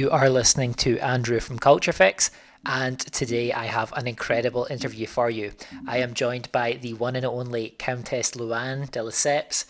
You are listening to Andrew from Culture Fix, and today I have an incredible interview for you. I am joined by the one and only Countess Luann De Lesseps,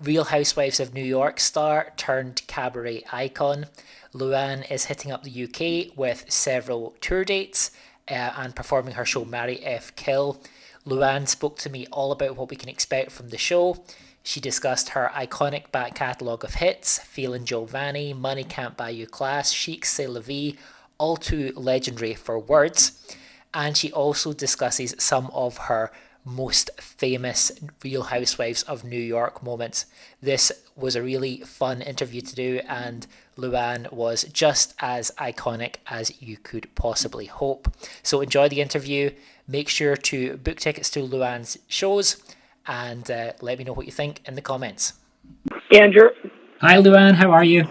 Real Housewives of New York star turned cabaret icon. Luann is hitting up the UK with several tour dates and performing her show Marry F Kill. Luann spoke to me all about what we can expect from the show. She discussed her iconic back catalogue of hits, Feelin' Jovani, Money Can't Buy You Class, Chic C'est La Vie, all too legendary for words. And she also discusses some of her most famous Real Housewives of New York moments. This was a really fun interview to do, and Luann was just as iconic as you could possibly hope. So enjoy the interview. Make sure to book tickets to Luann's shows, and let me know what you think in the comments. Andrew. Hi Luann, how are you?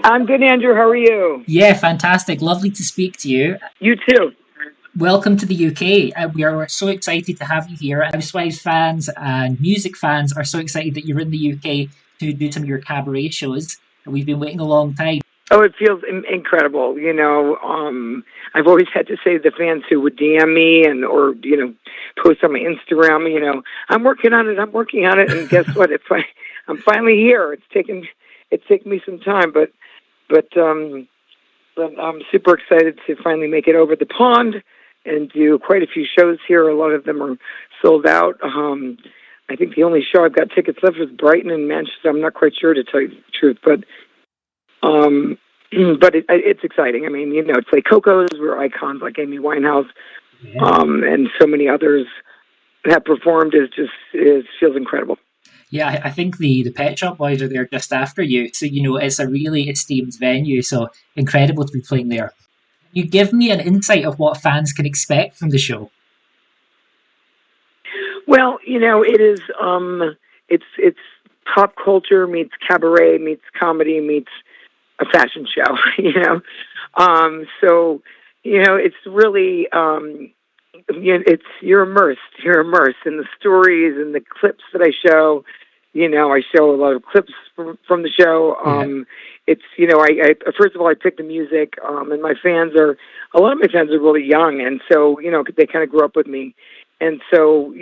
I'm good, Andrew. How are you? Yeah, fantastic. Lovely to speak to you. You too. Welcome to the UK. We are so excited to have you here. Housewives fans and music fans are so excited that you're in the UK to do some of your cabaret shows. We've been waiting a long time. Oh, it feels incredible. You know, I've always had to say to the fans who would DM me or post on my Instagram, I'm working on it. And guess what? I'm finally here. It's taken me some time, but I'm super excited to finally make it over the pond and do quite a few shows here. A lot of them are sold out. I think the only show I've got tickets left is Brighton and Manchester. I'm not quite sure, to tell you the truth, but it's exciting. I mean, it's like Coco's were icons like Amy Winehouse, and so many others have performed. It feels incredible. Yeah, I think the Pet Shop Boys are there just after you. So, it's a really esteemed venue. So incredible to be playing there. You give me an insight of what fans can expect from the show. Well, it is, it's pop culture meets cabaret meets comedy meets a fashion show, So, it's really, you're immersed in the stories and the clips that I show. I show a lot of clips from the show. It's, I first of all, I pick the music, and a lot of my fans are really young, and so, they kind of grew up with me. And so,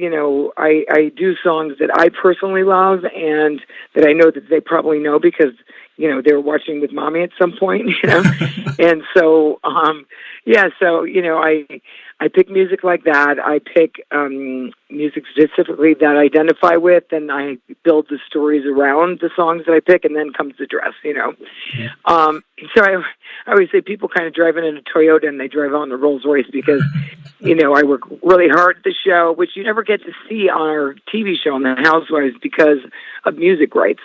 I do songs that I personally love and that I know that they probably know because, they were watching with mommy at some point, And so, I pick music like that. I pick music specifically that I identify with, and I build the stories around the songs that I pick, and then comes the dress, Yeah. So I always say people kind of driving in a Toyota and they drive on the Rolls Royce because, I work really hard at the show, which you never get to see on our TV show on the Housewives because of music rights,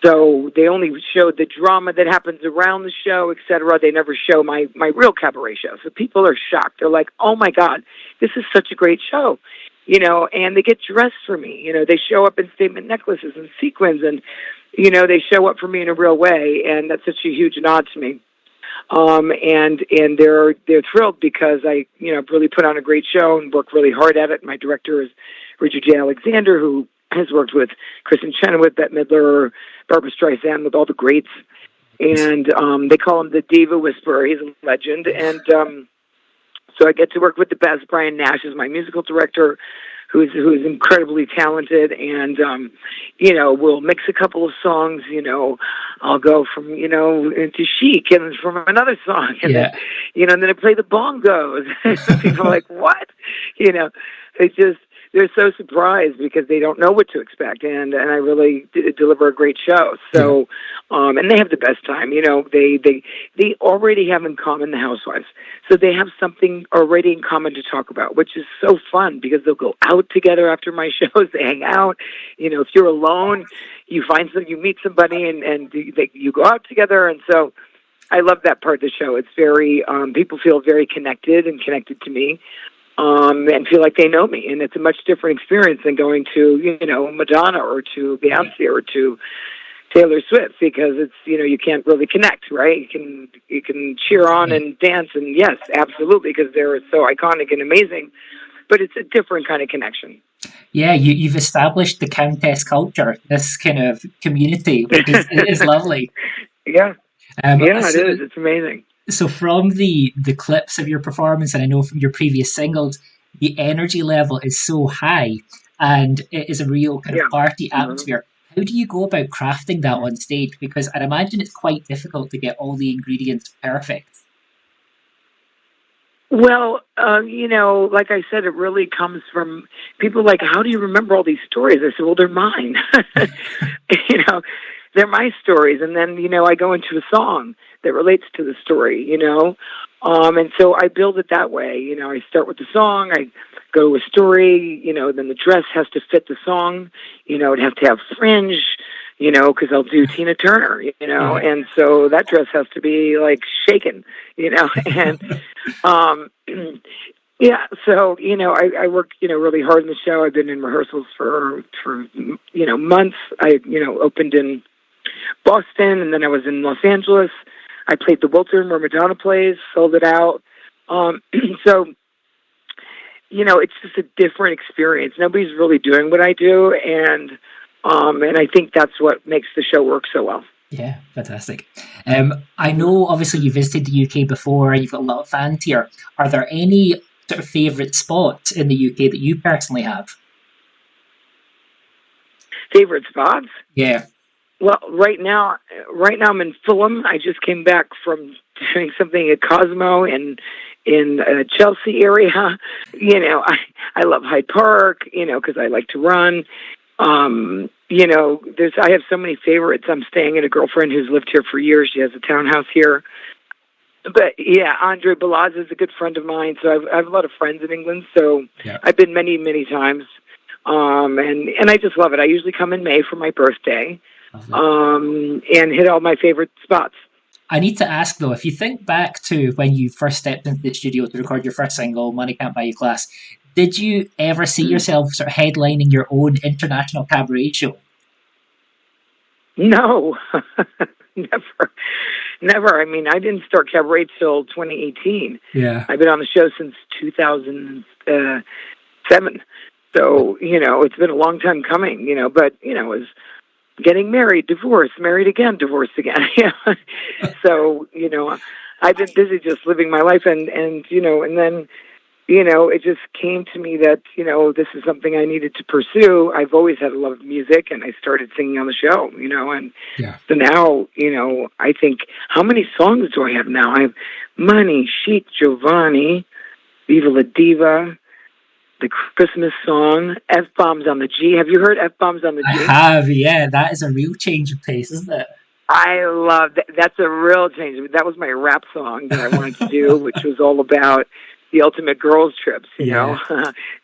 So they only show the drama that happens around the show, etc. They never show my real cabaret show. So people are shocked. They're like, oh, my God, this is such a great show, and they get dressed for me. They show up in statement necklaces and sequins, and, they show up for me in a real way, and that's such a huge nod to me. And they're thrilled because I, really put on a great show and work really hard at it. My director is Richard J. Alexander, who has worked with Kristen Chenoweth, Bette Midler, Barbara Streisand, with all the greats. And they call him the Diva Whisperer. He's a legend. And so I get to work with the best. Brian Nash is my musical director, who's incredibly talented. And, we'll mix a couple of songs. I'll go from, into Chic and from another song. And then, and then I play the Bongos. People are like, what? They're so surprised because they don't know what to expect, and I really deliver a great show. So, and they have the best time. They already have in common the Housewives, so they have something already in common to talk about, which is so fun because they'll go out together after my shows. They hang out. If you're alone, you meet somebody, and you go out together, and so. I love that part of the show. It's very people feel very connected to me. And feel like they know me, and it's a much different experience than going to, Madonna or to Beyonce or to Taylor Swift because it's, you can't really connect, right? You can cheer on and dance, and yes, absolutely, because they're so iconic and amazing, but it's a different kind of connection. Yeah, you've established the Countess culture, this kind of community, which is lovely. Yeah. Yeah, So, it is. It's amazing. so from the clips of your performance, and I know from your previous singles, the energy level is so high, and it is a real kind of Yeah. party Mhm. atmosphere. How do you go about crafting that on stage? Because I'd imagine it's quite difficult to get all the ingredients perfect. Well, like I said, it really comes from people like, how do you remember all these stories? I said, well, they're mine. you know, they're my stories. And then, I go into a song that relates to the story, and so I build it that way. I start with the song, I go to a story, then the dress has to fit the song, it has to have fringe, because I'll do Tina Turner, and so that dress has to be like shaken, and, yeah, so, I work, really hard in the show. I've been in rehearsals for months. I, opened in Boston, and then I was in Los Angeles. I played the Wiltern where Madonna plays, sold it out. So, it's just a different experience. Nobody's really doing what I do, and I think that's what makes the show work so well. Yeah, fantastic. I know obviously you visited the UK before and you've got a lot of fans here. Are there any sort of favourite spots in the UK that you personally have? Favorite spots? Yeah. Well, right now I'm in Fulham. I just came back from doing something at Cosmo in Chelsea area. I love Hyde Park, because I like to run. I have so many favorites. I'm staying at a girlfriend who's lived here for years. She has a townhouse here. But yeah, Andre Balaz is a good friend of mine. So I have a lot of friends in England. So yeah. I've been many, many times. And I just love it. I usually come in May for my birthday, and hit all my favorite spots. I need to ask though, if you think back to when you first stepped into the studio to record your first single, Money Can't Buy You Class, did you ever see yourself sort of headlining your own international cabaret show? No, never. I mean, I didn't start cabaret till 2018. Yeah. I've been on the show since 2007. So, it's been a long time coming, but, it was getting married, divorced, married again, divorced again. So, I've been busy just living my life and then, it just came to me that, this is something I needed to pursue. I've always had a love of music, and I started singing on the show, and so now, I think, how many songs do I have now? I have Money, Chic, Jovani, Viva La Diva, the Christmas song, F-Bombs on the G. Have you heard F-Bombs on the G? I have, yeah. That is a real change of pace, isn't it? I love that. That's a real change. That was my rap song that I wanted to do, which was all about the ultimate girls' trips, you know.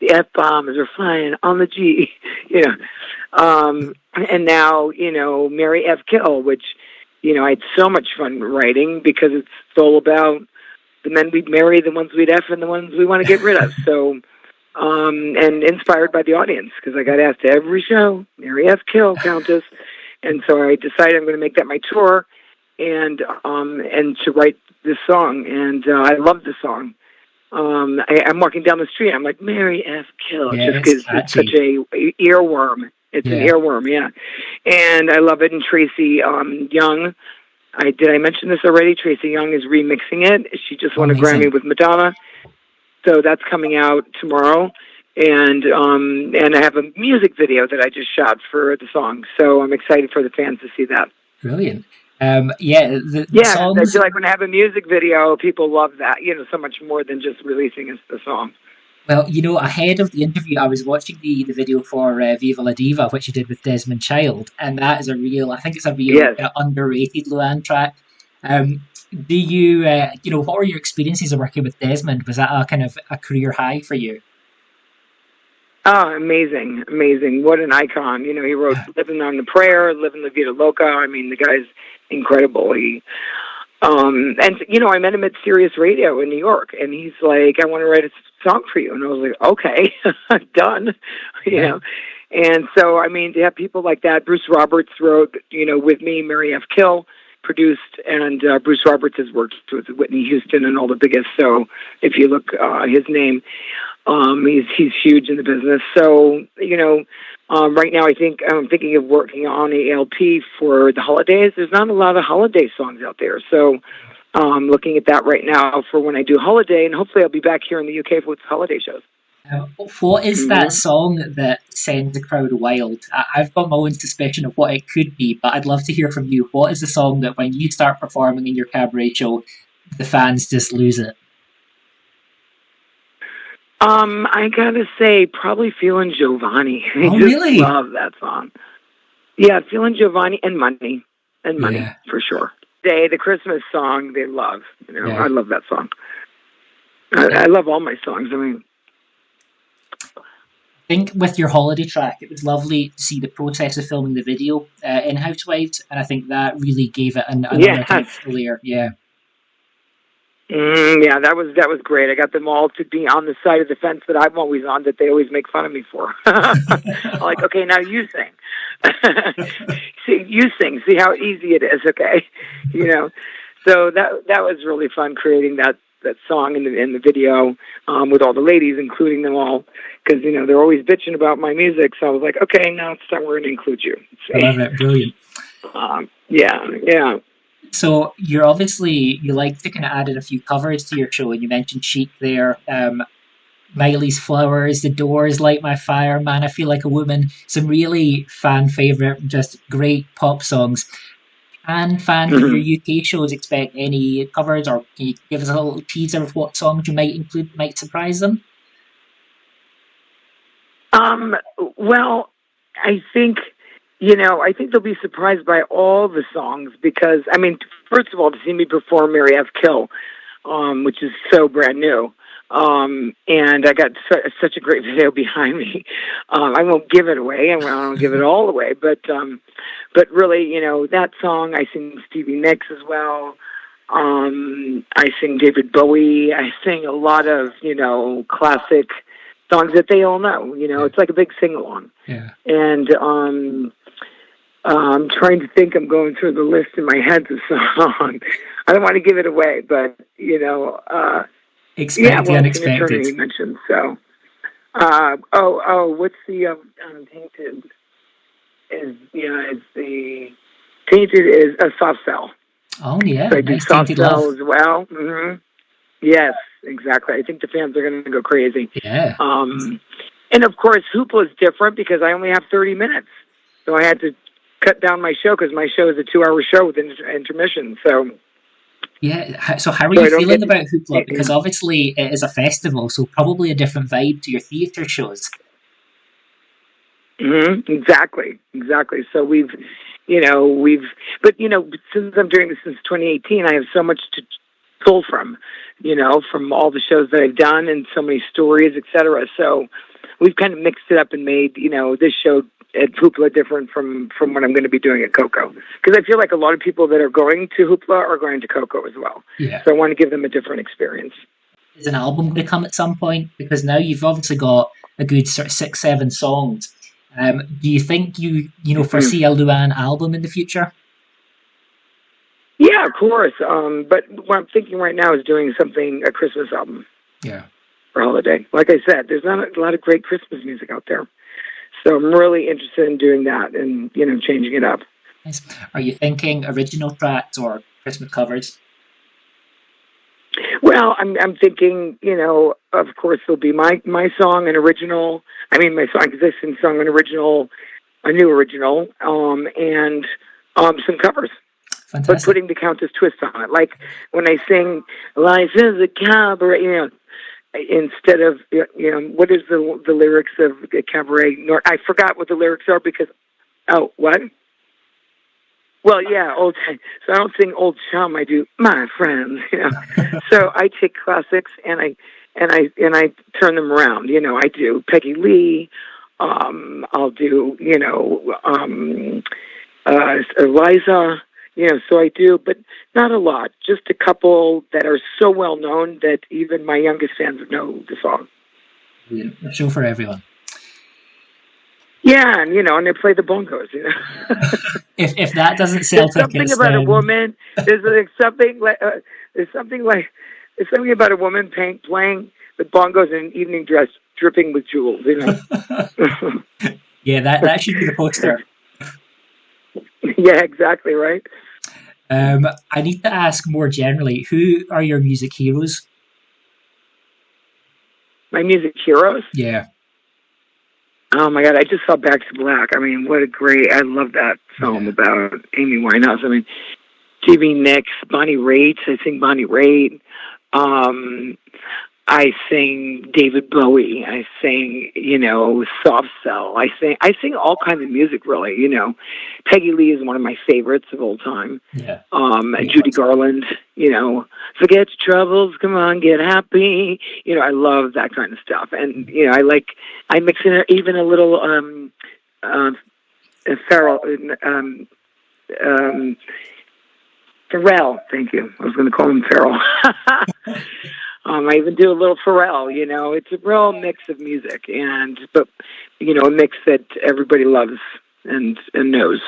The F-bombs are flying on the G, and now, Marry F. Kill, which, I had so much fun writing because it's all about the men we'd marry, the ones we'd F, and the ones we want to get rid of. So, and inspired by the audience, because I got asked to every show, Marry F. Kill, Countess. And so I decided I'm going to make that my tour and to write this song. And I love the song. I'm walking down the street. I'm like, Marry F. Kill. Yeah, just because it's such a earworm. It's an earworm, And I love it. And Tracy Young, did I mention this already? Tracy Young is remixing it. She just won a Grammy with Madonna. So that's coming out tomorrow. And I have a music video that I just shot for the song. So I'm excited for the fans to see that. Brilliant. The songs... I feel like when I have a music video, people love that, so much more than just releasing the song. Well, ahead of the interview, I was watching the video for Viva La Diva, which you did with Desmond Child, and that is I think it's a real underrated Luann track. Do you, what were your experiences of working with Desmond? Was that a kind of a career high for you? Oh, amazing. What an icon. He wrote Living on the Prayer, Living La Vida Loca. I mean, the guy's incredible. I met him at Sirius Radio in New York, and he's like, I want to write a song for you. And I was like, okay, done, you know. And so, to have people like that, Bruce Roberts wrote, with me, Marry F. Kill, produced, and Bruce Roberts has worked with Whitney Houston and all the biggest. So if you look his name, he's huge in the business. So right now I'm thinking of working on a LP for the holidays. There's not a lot of holiday songs out there, so looking at that right now for when I do holiday, and hopefully I'll be back here in the UK for holiday shows. What is that song that sends the crowd wild? I've got my own suspicion of what it could be, but I'd love to hear from you. What is the song that when you start performing in your cabaret show, the fans just lose it? I gotta say, probably Feeling Jovani. I just really? love that song. Yeah, Feeling Jovani and Money. For sure. The Christmas song they love. I love that song. I love all my songs. I mean, I think with your holiday track, it was lovely to see the process of filming the video in Housewives, and I think that really gave it another kind of layer. Yeah. Yeah, that was great. I got them all to be on the side of the fence that I'm always on, that they always make fun of me for. I'm like, okay, now you sing. See, you sing. See how easy it is. Okay, So that was really fun creating that song in the video with all the ladies, including them all, because they're always bitching about my music. So I was like, okay, now it's time we're going to include you. I love it. Brilliant. Yeah. So you like to kind of add in a few covers to your show, and you mentioned Chic there. Miley's Flowers, The Doors, Light My Fire, Man, I Feel Like a Woman. Some really fan favourite, just great pop songs. Can fans of your UK shows expect any covers, or can you give us a little teaser of what songs you might include, might surprise them? Well, I think they'll be surprised by all the songs because, I mean, first of all, to see me perform Mary F. Kill, which is so brand new. And I got such a great video behind me. I won't give it away. I won't give it all away, but really, that song, I sing Stevie Nicks as well. I sing David Bowie. I sing a lot of, classic songs that they all know. It's like a big sing-along. Yeah. And I'm trying to think. I'm going through the list in my head of songs. I don't want to give it away, but, expect the unexpected. You mentioned, so. What's the Tainted? It's the Tainted is a Soft Cell. Oh yeah, so I do Soft Cell as well. Mm-hmm. Yes, exactly. I think the fans are going to go crazy. Yeah. And of course, Hoopla is different because I only have 30 minutes, so I had to cut down my show because my show is a 2-hour show with intermission. So. Yeah, so how are you feeling about Hoopla? Because obviously it is a festival, so probably a different vibe to your theatre shows. Exactly. So we've, but since I'm doing this since 2018, I have so much to pull from, from all the shows that I've done and so many stories, etc. So we've kind of mixed it up and made, this show at Hoopla different from what I'm going to be doing at Coco. Because I feel like a lot of people that are going to Hoopla are going to Coco as well. Yeah. So I want to give them a different experience. Is an album going to come at some point? Because now you've obviously got a good sort of 6-7 songs. Do you think you foresee a Luann album in the future? Yeah, of course. But what I'm thinking right now is doing a Christmas album. Yeah. For holiday. Like I said, there's not a lot of great Christmas music out there. So I'm really interested in doing that and, changing it up. Nice. Are you thinking original tracks or Christmas covers? Well, I'm thinking, of course, there'll be my song, an original. I mean, my existing song, an original, a new original, and some covers. Fantastic. But putting the Countess twist on it. Like when I sing, "Life is a Cabaret," instead of, what is the lyrics of the Cabaret? I forgot what the lyrics are because, what? Well, yeah, old. So I don't sing Old Chum. I do My Friends. So I take classics and I turn them around. I do Peggy Lee. I'll do Eliza. So I do, but not a lot. Just a couple that are so well known that even my youngest fans know the song. Yeah, a show for everyone. Yeah, and and they play the bongos. If that doesn't sell There's something tickets, about a then woman. There's something like there's something about a woman playing with bongos in an evening dress, dripping with jewels. yeah, that should be the poster. Yeah, exactly right. I need to ask more generally, who are your music heroes? My music heroes. Yeah. Oh my God! I just saw Back to Black. I mean, I love that film about Amy Winehouse. I mean, Stevie Nicks, Bonnie Raitt. I sing Bonnie Raitt. I sing David Bowie. I sing, Soft Cell. I sing all kinds of music, really. Peggy Lee is one of my favorites of all time. Yeah. Judy Garland. Forget your troubles. Come on, get happy. I love that kind of stuff. And I mix in even a little Pharrell. Pharrell. Thank you. I was going to call him Pharrell. I even do a little Pharrell, it's a real mix of music but a mix that everybody loves and knows.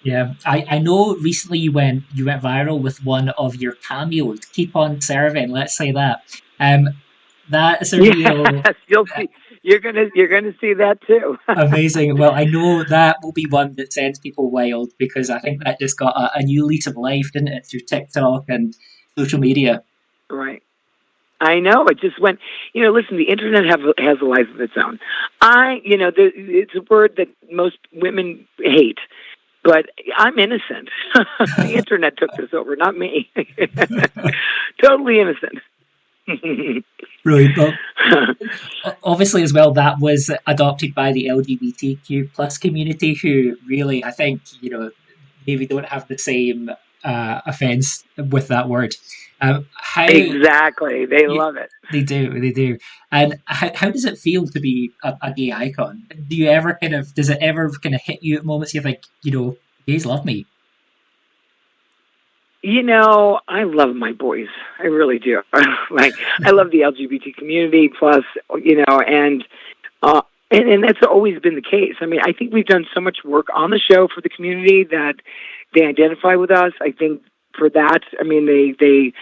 Yeah. I know recently you went viral with one of your cameos. Keep on serving, let's say that. That's a real Yes, you'll see. You're gonna see that too. Amazing. Well, I know that will be one that sends people wild because I think that just got a new lease of life, didn't it, through TikTok and social media. Right. I know. It just went, listen, the internet has a life of its own. It's a word that most women hate, but I'm innocent. The internet took this over, not me. Totally innocent. Brilliant. Well, obviously as well, that was adopted by the LGBTQ plus community who really, I think, maybe don't have the same offense with that word. Exactly. They love it. They do. And how does it feel to be a gay icon? Does it ever kind of hit you at moments you think, gays love me? I love my boys. I really do. I love the LGBT community plus, and that's always been the case. I mean, I think we've done so much work on the show for the community that they identify with us. I think for that, I mean, I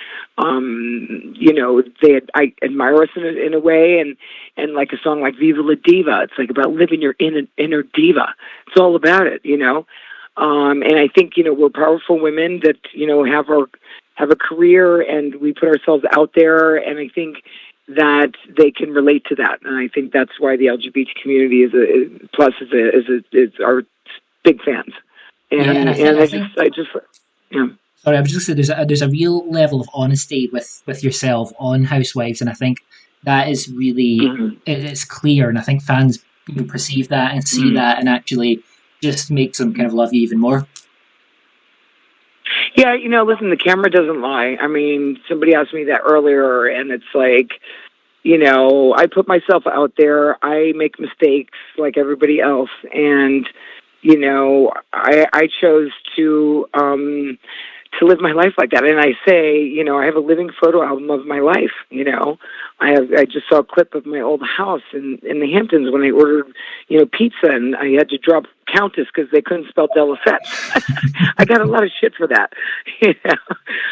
admire us in a way, and like a song like "Viva La Diva," it's like about living your inner diva. It's all about it, And I think we're powerful women that have a career, and we put ourselves out there, and I think that they can relate to that, and I think that's why the LGBT community is our big fans, and I just. Sorry, I was just saying there's a real level of honesty with yourself on Housewives, and I think that is really it's clear, and I think fans perceive that and see that, and actually just makes them kind of love you even more. Yeah, listen, the camera doesn't lie. I mean, somebody asked me that earlier, and it's like, I put myself out there. I make mistakes like everybody else, and I chose to live my life like that. And I say, I have a living photo album of my life. I just saw a clip of my old house in the Hamptons when I ordered, pizza, and I had to drop Countess because they couldn't spell De Lesseps. I got a lot of shit for that.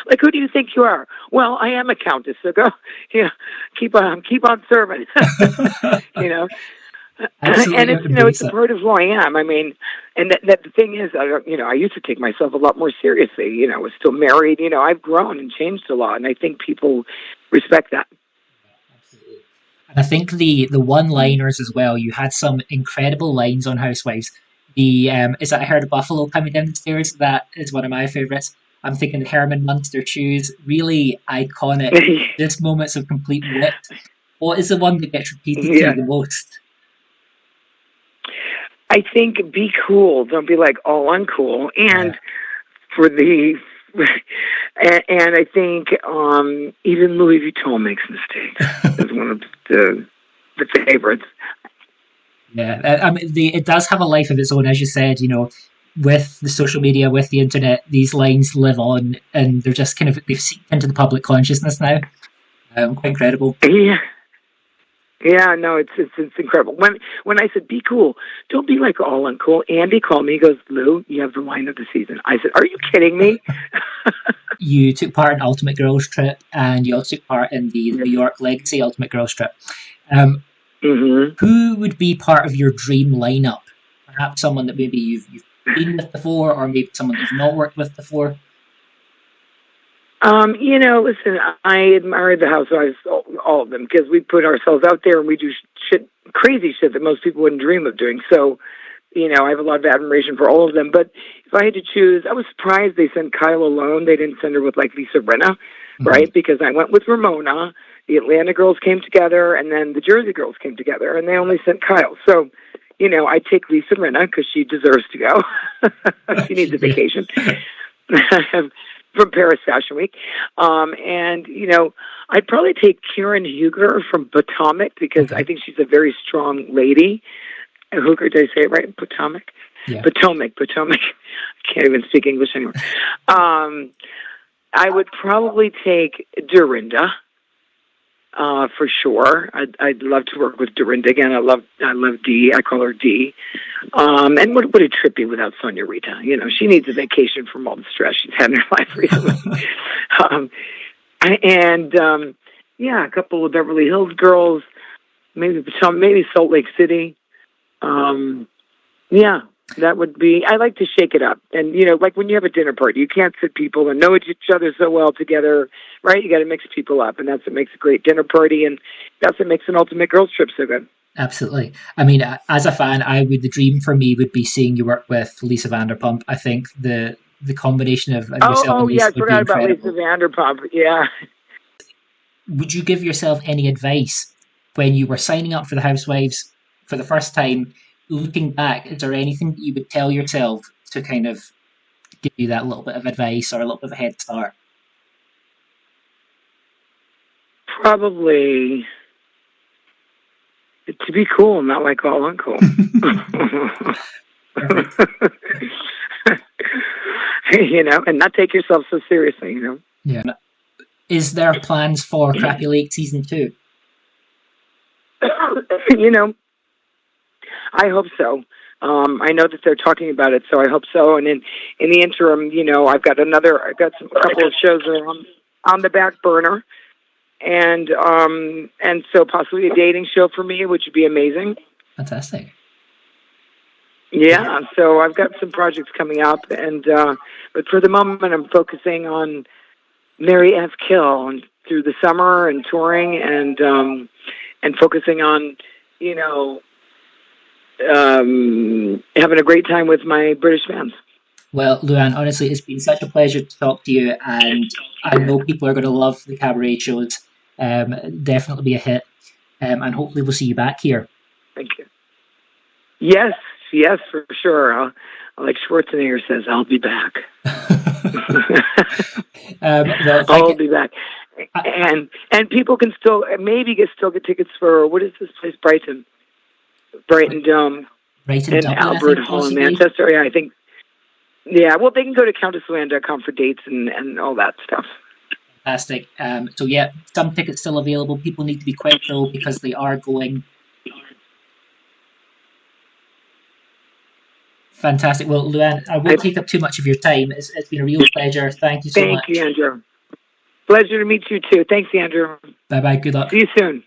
Like, who do you think you are? Well, I am a countess, so go, keep on serving. And it's a part of who I am. I mean, and that the thing is, I used to take myself a lot more seriously. I was still married. I've grown and changed a lot, and I think people respect that. Absolutely. And I think the one-liners as well. You had some incredible lines on Housewives. Is that I heard a buffalo coming down the stairs? That is one of my favorites. I'm thinking the Herman Munster shoes, really iconic. Just moments of complete wit. What is the one that gets repeated to you the most? I think be cool. Don't be like all uncool. And and I think even Louis Vuitton makes mistakes. Is one of the favorites. Yeah, I mean, it does have a life of its own, as you said. With the social media, with the internet, these lines live on, and they're just they've seeped into the public consciousness now. Quite incredible. Yeah. Yeah, no, it's incredible. When I said be cool, don't be like all uncool. Andy called me. He goes, Lou, you have the line of the season. I said, are you kidding me? You took part in Ultimate Girls Trip, and you also took part in the New York Legacy Ultimate Girls Trip. Who would be part of your dream lineup? Perhaps someone that maybe you've been with before, or maybe someone you've not worked with before. Listen, I admire the Housewives, all of them, because we put ourselves out there and we do crazy shit that most people wouldn't dream of doing. So, I have a lot of admiration for all of them. But if I had to choose, I was surprised they sent Kyle alone. They didn't send her with, like, Lisa Rinna, right? Because I went with Ramona, the Atlanta girls came together, and then the Jersey girls came together, and they only sent Kyle. So, I'd take Lisa Rinna because she deserves to go. She needs a vacation. From Paris Fashion Week. I'd probably take Karen Huger from Potomac because I think she's a very strong lady. Huger, did I say it right? Potomac? Yeah. Potomac. I can't even speak English anymore. I would probably take Dorinda, for sure. I'd love to work with Dorinda again. I love Dee. I call her Dee. And what a trip be without Sonia Rita? She needs a vacation from all the stress she's had in her life recently. A couple of Beverly Hills girls, maybe Salt Lake City. That would be, I like to shake it up. And, like when you have a dinner party, you can't sit people and know each other so well together, right? You got to mix people up, and that's what makes a great dinner party, and that's what makes an Ultimate Girls Trip so good. Absolutely. I mean, as a fan, the dream for me would be seeing you work with Lisa Vanderpump. I think the combination of yourself and Lisa would be incredible. About Lisa Vanderpump, yeah. Would you give yourself any advice when you were signing up for the Housewives for the first time? Looking back, is there anything that you would tell yourself to kind of give you that little bit of advice or a little bit of a head start? Probably to be cool, not like all uncool. And not take yourself so seriously, Yeah. Is there plans for Crappy Lake Season 2? I hope so. I know that they're talking about it, so I hope so. And in the interim, I've got a couple of shows that are on the back burner, and so possibly a dating show for me, which would be amazing. Fantastic. Yeah, so I've got some projects coming up, but for the moment, I'm focusing on Mary F. Kill and through the summer and touring and focusing on having a great time with my British fans. Well, Luann, honestly, it's been such a pleasure to talk to you, and I know people are going to love the Cabaret shows. Definitely be a hit, and hopefully we'll see you back here. Thank you. Yes, for sure. Like Schwarzenegger says, I'll be back. I'll be back. And people can still get tickets for, what is this place, Brighton Dome, and Albert Hall in Manchester. Yeah, I think. Yeah, well, they can go to CountessLuann.com for dates and all that stuff. Fantastic. So yeah, some tickets still available. People need to be quick though because they are going. Fantastic. Well, Luann, I won't take up too much of your time. It's been a real pleasure. Thank you so much. Thank you, Andrew. Pleasure to meet you too. Thanks, Andrew. Bye-bye. Good luck. See you soon.